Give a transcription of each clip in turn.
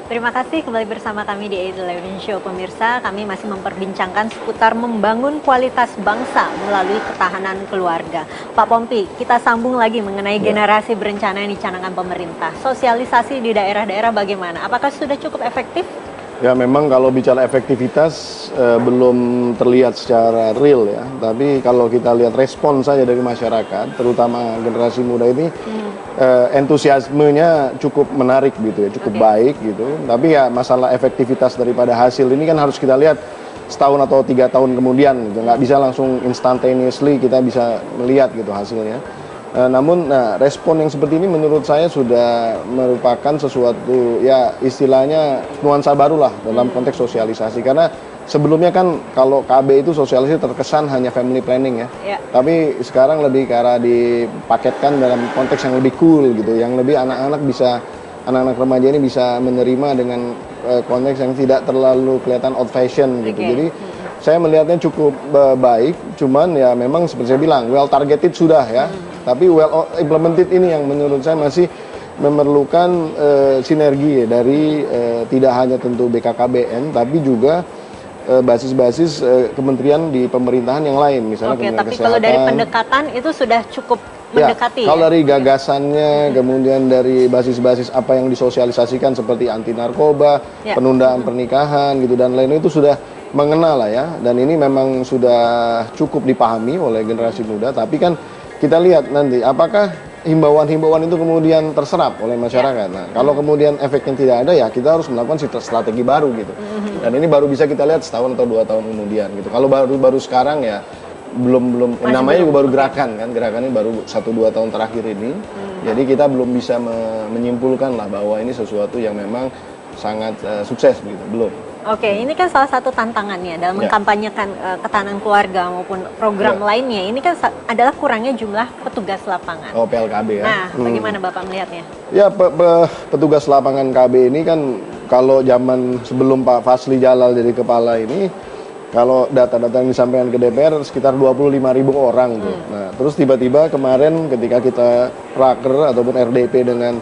Terima kasih kembali bersama kami di 8-Eleven Show, pemirsa. Kami masih memperbincangkan seputar membangun kualitas bangsa melalui ketahanan keluarga. Pak Pompi, kita sambung lagi mengenai generasi berencana yang dicanangkan pemerintah. Sosialisasi di daerah-daerah bagaimana? Apakah sudah cukup efektif? Ya memang kalau bicara efektivitas belum terlihat secara real ya. Tapi kalau kita lihat respon saja dari masyarakat, terutama generasi muda ini, entusiasmenya cukup menarik gitu ya, cukup baik gitu. Tapi ya masalah efektivitas daripada hasil ini kan harus kita lihat setahun atau 3 tahun kemudian gitu. Nggak bisa langsung instantaneously kita bisa melihat gitu hasilnya. Namun respon yang seperti ini menurut saya sudah merupakan sesuatu ya istilahnya nuansa baru lah dalam konteks sosialisasi, karena sebelumnya kan kalau KB itu sosialisasi terkesan hanya family planning ya. Tapi sekarang lebih ke arah dipaketkan dalam konteks yang lebih cool gitu, yang lebih anak-anak remaja ini bisa menerima dengan konteks yang tidak terlalu kelihatan old fashion gitu. Jadi saya melihatnya cukup baik, cuman ya memang seperti saya bilang well targeted sudah ya. Tapi well implemented ini yang menurut saya masih memerlukan sinergi ya, dari tidak hanya tentu BKKBN tapi juga basis-basis kementerian di pemerintahan yang lain, misalnya Kementerian tapi Kesehatan. Kalau dari pendekatan itu sudah cukup mendekati Kalau dari gagasannya, kemudian dari basis-basis apa yang disosialisasikan seperti anti narkoba, penundaan pernikahan gitu dan lain itu sudah mengenal lah ya. Dan ini memang sudah cukup dipahami oleh generasi muda. Tapi kan kita lihat nanti apakah himbauan-himbauan itu kemudian terserap oleh masyarakat. Nah, kalau kemudian efeknya tidak ada ya kita harus melakukan strategi baru gitu. Dan ini baru bisa kita lihat setahun atau 2 tahun kemudian gitu. Kalau baru sekarang ya belum namanya juga baru gerakan kan. Gerakan ini baru 1-2 tahun terakhir ini. Jadi kita belum bisa menyimpulkan lah bahwa ini sesuatu yang memang sangat sukses begitu. Belum. Oke, ini kan salah satu tantangannya dalam mengkampanyekan ketahanan keluarga maupun program lainnya. Ini kan adalah kurangnya jumlah petugas lapangan. Oh, PLKB ya. Nah, bagaimana Bapak melihatnya? Ya, petugas lapangan KB ini kan kalau zaman sebelum Pak Fasli Jalal jadi kepala ini, kalau data-data yang disampaikan ke DPR sekitar 25.000 orang tuh. Nah, terus tiba-tiba kemarin ketika kita raker ataupun RDP dengan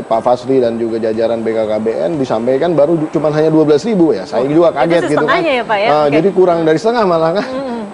Pak Fasli dan juga jajaran BKKBN disampaikan baru cuma hanya 12.000 ya. Saya juga kaget gitu kan. Ya, Pak, ya? Jadi kurang dari setengah malah kan.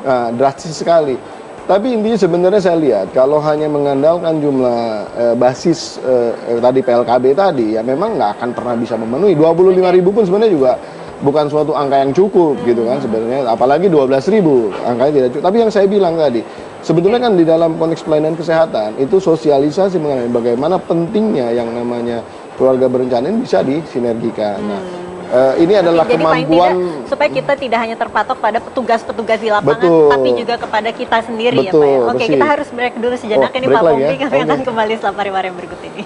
Nah, drastis sekali. Tapi intinya sebenarnya saya lihat kalau hanya mengandalkan jumlah basis tadi PLKB tadi ya memang nggak akan pernah bisa memenuhi. 25.000 pun sebenarnya juga bukan suatu angka yang cukup gitu kan sebenarnya, apalagi 12.000 angkanya tidak cukup. Tapi yang saya bilang tadi sebetulnya kan di dalam konteks pelayanan kesehatan itu sosialisasi mengenai bagaimana pentingnya yang namanya keluarga berencana ini bisa disinergikan. Nah, ini adalah kemampuan supaya kita tidak hanya terpatok pada petugas-petugas di lapangan, tapi juga kepada kita sendiri ya Pak ya. Oke, kita harus break dulu sejenak ini Pak Pompi, kami akan kembali setelah pariwara yang berikut ini.